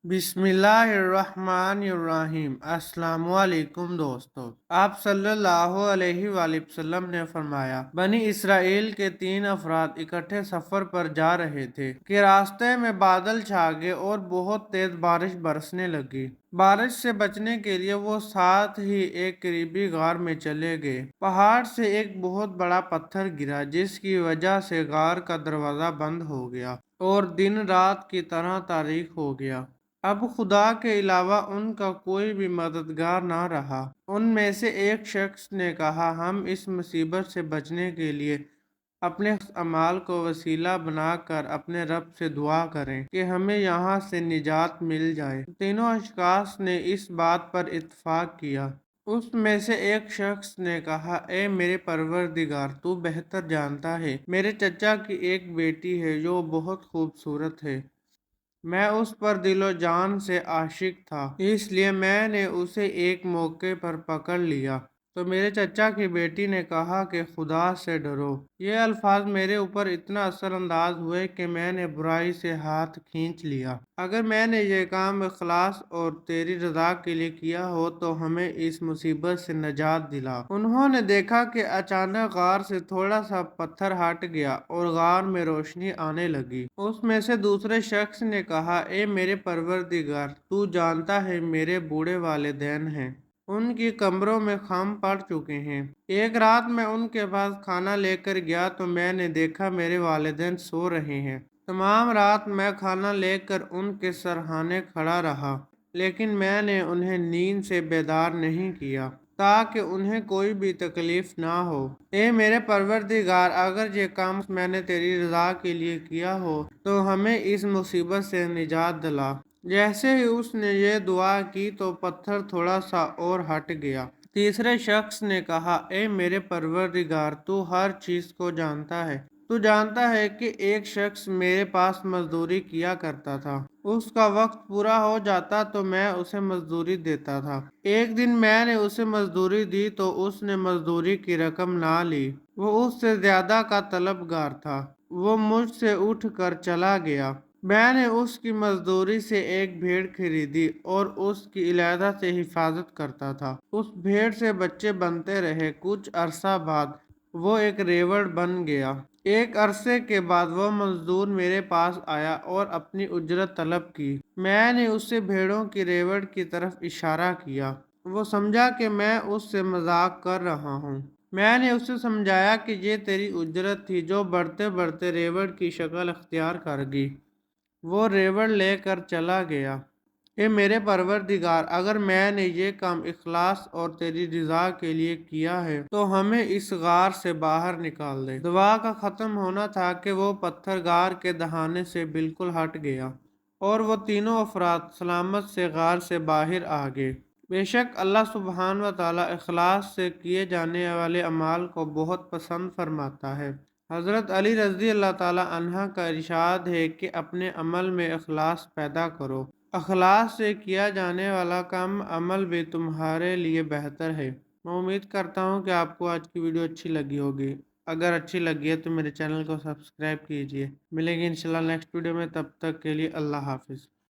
बिस्मिल्लाहिर्रहमानिर्रहीम। अस्सलामुअलैकुम दोस्तों, आप सल्लल्लाहु अलैहि वसल्लम ने फरमाया, बनी इसराइल के 3 अफराद इकट्ठे सफर पर जा रहे थे कि रास्ते में बादल छा गए और बहुत तेज बारिश बरसने लगी। बारिश से बचने के लिए वो साथ ही एक करीबी गार में चले गए। पहाड़ से एक बहुत बड़ा पत्थर गिरा, जिसकी वजह से गार का दरवाजा बंद हो गया और दिन रात की तरह तारीक हो गया। अब खुदा के अलावा उनका कोई भी मददगार ना रहा। उनमें से एक शख्स ने कहा, हम इस मुसीबत से बचने के लिए अपने अमाल को वसीला बनाकर अपने रब से दुआ करें कि हमें यहाँ से निजात मिल जाए। तीनों अशखास ने इस बात पर इत्तेफाक किया। उसमें से एक शख्स ने कहा, ए मेरे परवरदिगार, तू बेहतर जानता है, मेरे चचा की एक बेटी है जो बहुत खूबसूरत है। मैं उस पर दिलो जान से आशिक था, इसलिए मैंने उसे एक मौके पर पकड़ लिया। तो मेरे चचा की बेटी ने कहा कि खुदा से डरो। ये अल्फाज मेरे ऊपर इतना असरअंदाज हुए कि मैंने बुराई से हाथ खींच लिया। अगर मैंने ये काम इखलास और तेरी रजा के लिए किया हो तो हमें इस मुसीबत से निजात दिला। उन्होंने देखा कि अचानक गार से थोड़ा सा पत्थर हट गया और गार में रोशनी आने लगी। उसमें से दूसरे शख्स ने कहा, ए मेरे परवरदिगार, तू जानता है मेरे बूढ़े वालिदैन हैं, उनकी कमरों में खम पड़ चुके हैं। एक रात मैं उनके पास खाना लेकर गया तो मैंने देखा मेरे वालिदैन सो रहे हैं। तमाम रात मैं खाना लेकर उनके सरहाने खड़ा रहा, लेकिन मैंने उन्हें नींद से बेदार नहीं किया ताकि उन्हें कोई भी तकलीफ ना हो। ए मेरे परवरदिगार, अगर ये काम मैंने तेरी रजा के लिए किया हो तो हमें इस मुसीबत से निजात दिला। जैसे ही उसने ये दुआ की तो पत्थर थोड़ा सा और हट गया। तीसरे शख्स ने कहा, ए मेरे परवरदिगार, तू हर चीज को जानता है। तू जानता है कि एक शख्स मेरे पास मजदूरी किया करता था। उसका वक्त पूरा हो जाता तो मैं उसे मजदूरी देता था। एक दिन मैंने उसे मजदूरी दी तो उसने मजदूरी की रकम ना ली। वो उससे ज्यादा का तलबगार था। वो मुझसे उठ कर चला गया। मैंने उसकी मजदूरी से एक भेड़ खरीदी और उसकी इलादा से हिफाजत करता था। उस भेड़ से बच्चे बनते रहे। कुछ अरसा बाद वो एक रेवड़ बन गया। एक अरसे के बाद वो मजदूर मेरे पास आया और अपनी उजरत तलब की। मैंने उससे भेड़ों की रेवड़ की तरफ इशारा किया। वो समझा कि मैं उससे मजाक कर रहा हूँ। मैंने उसे समझाया कि ये तेरी उजरत थी जो बढ़ते बढ़ते रेवड़ की शक्ल अख्तियार कर गई। वो रेवड़ लेकर चला गया। ए मेरे परवरदिगार, अगर मैंने ये काम इखलास और तेरी रज़ा के लिए किया है तो हमें इस गार से बाहर निकाल दे। दुआ का ख़त्म होना था कि वो पत्थर गार के दहाने से बिल्कुल हट गया और वो तीनों अफराद सलामत से गार से बाहर आ गए। बेशक अल्लाह सुब्हान व तआला इखलास से किए जाने वाले अमाल को बहुत पसंद फरमाता है। हज़रत अली रज़ी अल्लाह ताला अन्हा का इरशाद है कि अपने अमल में इखलास पैदा करो। अखलास से किया जाने वाला काम अमल भी तुम्हारे लिए बेहतर है। मैं उम्मीद करता हूँ कि आपको आज की वीडियो अच्छी लगी होगी। अगर अच्छी लगी है तो मेरे चैनल को सब्सक्राइब कीजिए। मिलेंगे इंशाल्लाह नेक्स्ट वीडियो में, तब तक के लिए अल्लाह हाफिज़।